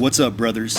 What's up, brothers?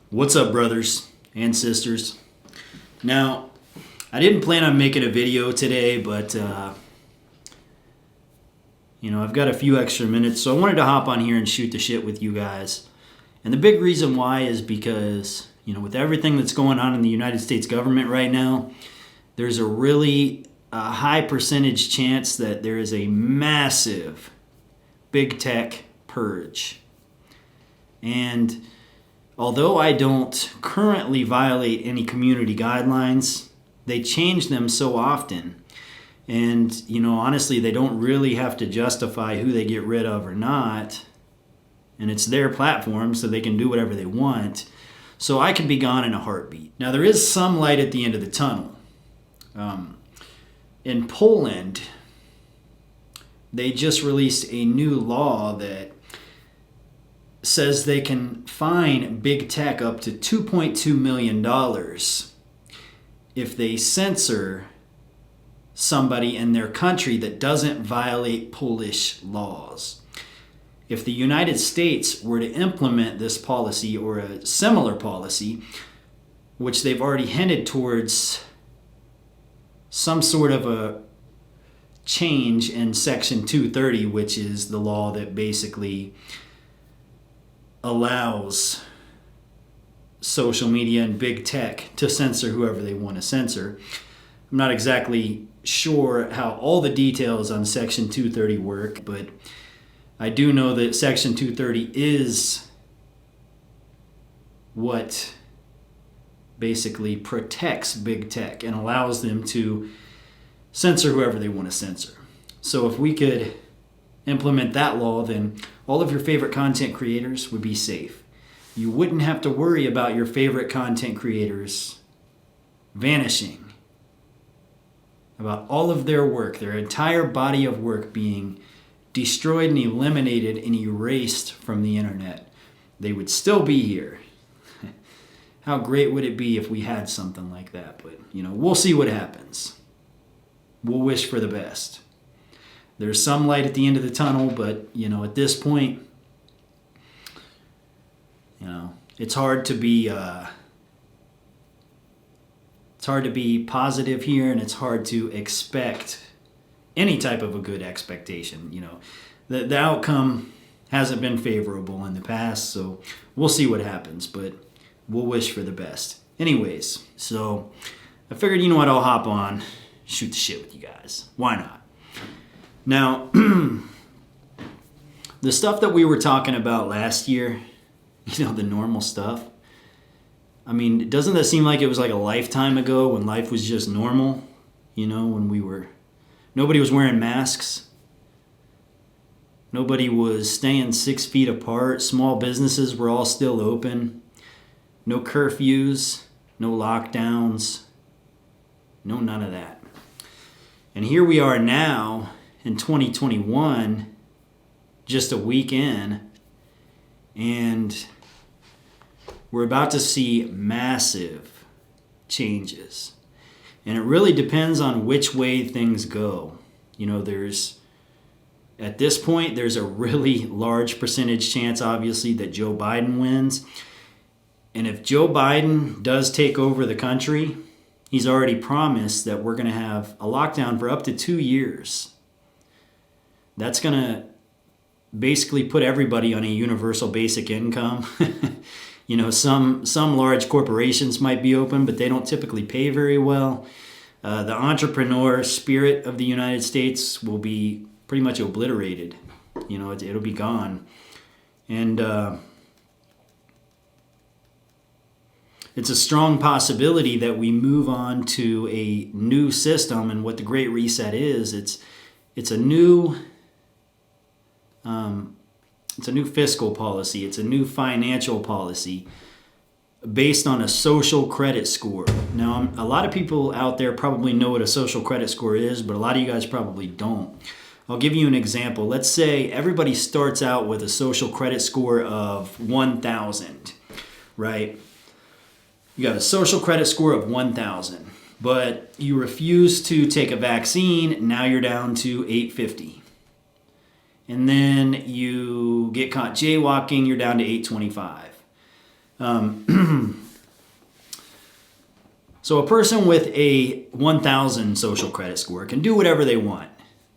What's up, brothers and sisters? Now, I didn't plan on making a video today, but I've got a few extra minutes, so I wanted to hop on here and shoot the shit with you guys. And the big reason why is because, with everything that's going on in the United States government right now, there's a really high percentage chance that there is a massive big tech purge. And although I don't currently violate any community guidelines, they change them so often. And, honestly, they don't really have to justify who they get rid of or not. And it's their platform, so they can do whatever they want. So I can be gone in a heartbeat. Now, there is some light at the end of the tunnel. In Poland, they just released a new law that says they can fine big tech up to $2.2 million if they censor somebody in their country that doesn't violate Polish laws. If the United States were to implement this policy or a similar policy, which they've already hinted towards some sort of a change in Section 230, which is the law that basically allows social media and big tech to censor whoever they want to censor. I'm not exactly sure how all the details on Section 230 work, but I do know that Section 230 is what basically protects big tech and allows them to censor whoever they want to censor. So if we could implement that law, then all of your favorite content creators would be safe. You wouldn't have to worry about your favorite content creators vanishing, about all of their work, their entire body of work being destroyed and eliminated and erased from the internet. They would still be here. How great would it be if we had something like that? But, we'll see what happens. We'll wish for the best. There's some light at the end of the tunnel, but, at this point, it's hard to be positive here, and it's hard to expect any type of a good expectation. The outcome hasn't been favorable in the past, so we'll see what happens, but we'll wish for the best. Anyways, so I figured, I'll hop on, shoot the shit with you guys. Why not? Now, the stuff that we were talking about last year, the normal stuff, doesn't that seem like it was like a lifetime ago when life was just normal? When nobody was wearing masks. Nobody was staying 6 feet apart. Small businesses were all still open. No curfews, no lockdowns, no none of that. And here we are now in 2021, just a week in, and we're about to see massive changes. And it really depends on which way things go. At this point, there's a really large percentage chance, obviously, that Joe Biden wins. And if Joe Biden does take over the country, he's already promised that we're going to have a lockdown for up to 2 years. That's going to basically put everybody on a universal basic income. Some large corporations might be open, but they don't typically pay very well. The entrepreneur spirit of the United States will be pretty much obliterated. It'll be gone. And it's a strong possibility that we move on to a new system. And what the Great Reset is, it's a new fiscal policy. It's a new financial policy based on a social credit score. Now, a lot of people out there probably know what a social credit score is, but a lot of you guys probably don't. I'll give you an example. Let's say everybody starts out with a social credit score of 1,000, right? You got a social credit score of 1,000, but you refuse to take a vaccine. Now you're down to 850. And then you get caught jaywalking, you're down to 825. So a person with a 1,000 social credit score can do whatever they want.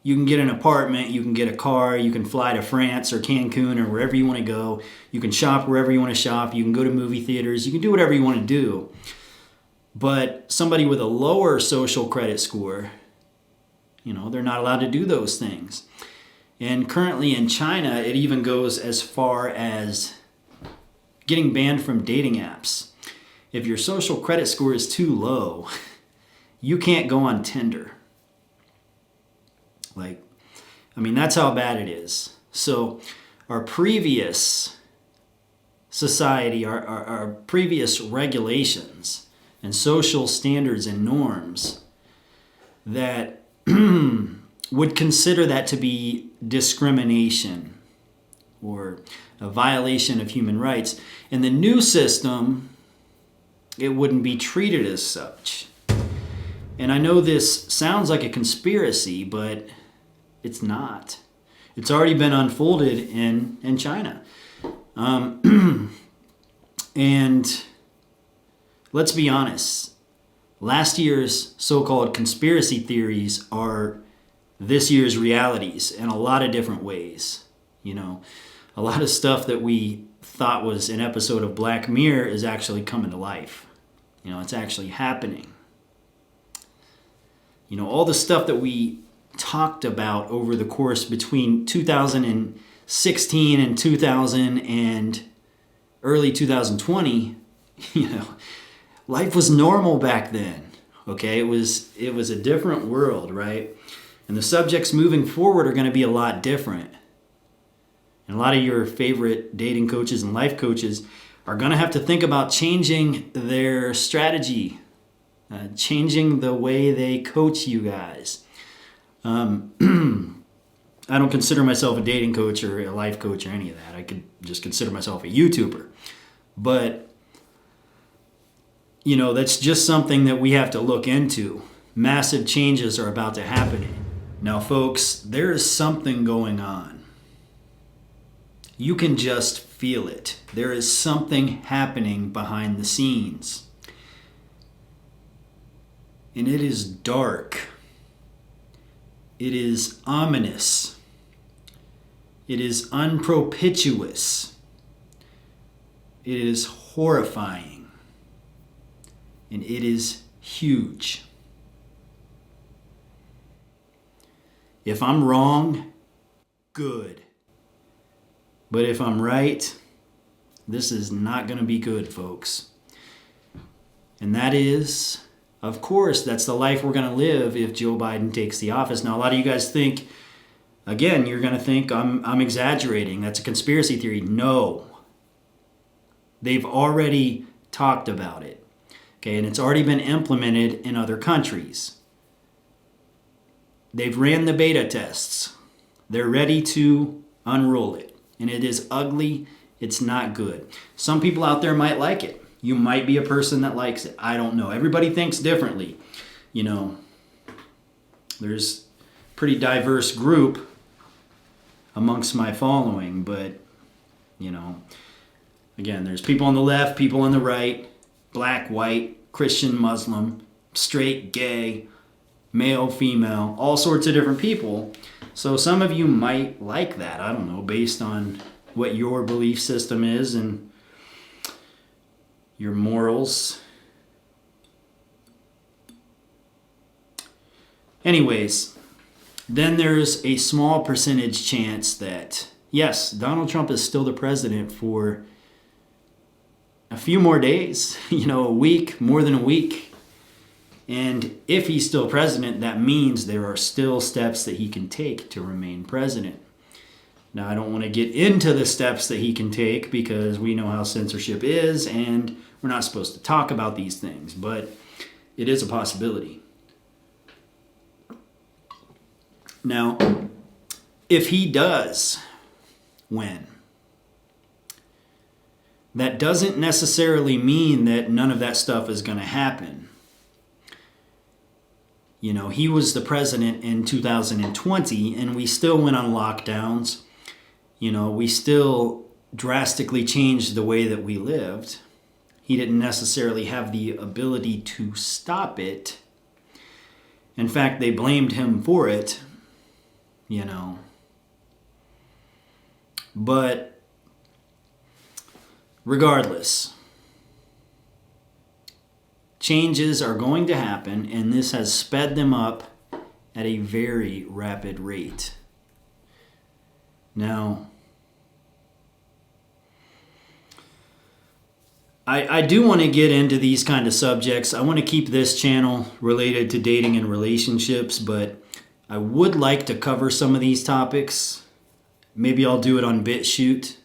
You can get an apartment, you can get a car, you can fly to France or Cancun or wherever you want to go. You can shop wherever you want to shop. You can go to movie theaters. You can do whatever you want to do. But somebody with a lower social credit score, they're not allowed to do those things. And currently in China, it even goes as far as getting banned from dating apps. If your social credit score is too low, you can't go on Tinder. That's how bad it is. So our previous society, our previous regulations and social standards and norms that would consider that to be discrimination or a violation of human rights. In the new system, it wouldn't be treated as such. And I know this sounds like a conspiracy, but it's not. It's already been unfolded in China. And let's be honest, last year's so-called conspiracy theories are this year's realities in a lot of different ways. A lot of stuff that we thought was an episode of Black Mirror is actually coming to life. It's actually happening. All the stuff that we talked about over the course between 2016 and 2000 and early 2020, life was normal back then. Okay, it was a different world, right? And the subjects moving forward are going to be a lot different. And a lot of your favorite dating coaches and life coaches are going to have to think about changing their strategy, changing the way they coach you guys. I don't consider myself a dating coach or a life coach or any of that. I could just consider myself a YouTuber. But, that's just something that we have to look into. Massive changes are about to happen. Now, folks, there is something going on. You can just feel it. There is something happening behind the scenes. And it is dark. It is ominous. It is unpropitious. It is horrifying. And it is huge. If I'm wrong, good. But if I'm right, this is not going to be good, folks. And that is, of course, that's the life we're going to live if Joe Biden takes the office. Now, a lot of you guys think, again, you're going to think I'm exaggerating. That's a conspiracy theory. No. They've already talked about it. Okay, and it's already been implemented in other countries. They've ran the beta tests. They're ready to unroll it. And it is ugly. It's not good. Some people out there might like it. You might be a person that likes it. I don't know. Everybody thinks differently. There's a pretty diverse group amongst my following. But, again, there's people on the left, people on the right, black, white, Christian, Muslim, straight, gay, male, female, all sorts of different people. So some of you might like that, I don't know, based on what your belief system is and your morals. Anyways, then there's a small percentage chance that, yes, Donald Trump is still the president for a few more days, a week, more than a week. And if he's still president, that means there are still steps that he can take to remain president. Now, I don't want to get into the steps that he can take because we know how censorship is and we're not supposed to talk about these things, but it is a possibility. Now, if he does win, that doesn't necessarily mean that none of that stuff is going to happen. You know, he was the president in 2020, and we still went on lockdowns. You know, we still drastically changed the way that we lived. He didn't necessarily have the ability to stop it. In fact, they blamed him for it, you know. But regardless, changes are going to happen, and this has sped them up at a very rapid rate. Now, I do want to get into these kind of subjects. I want to keep this channel related to dating and relationships, but I would like to cover some of these topics. Maybe I'll do it on BitChute.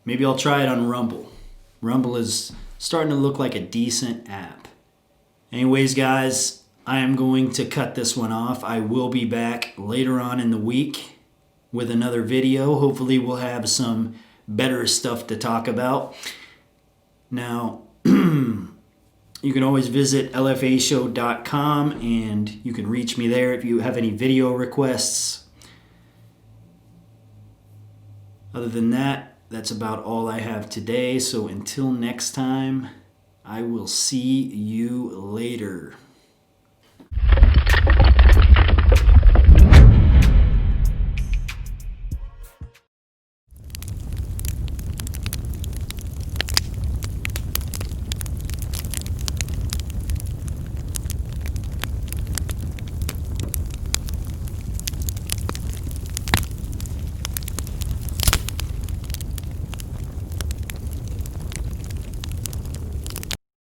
Maybe I'll try it on Rumble. Rumble is starting to look like a decent app. Anyways, guys, I am going to cut this one off. I will be back later on in the week with another video. Hopefully we'll have some better stuff to talk about. Now, you can always visit lfashow.com and you can reach me there if you have any video requests. Other than that, that's about all I have today. So until next time, I will see you later.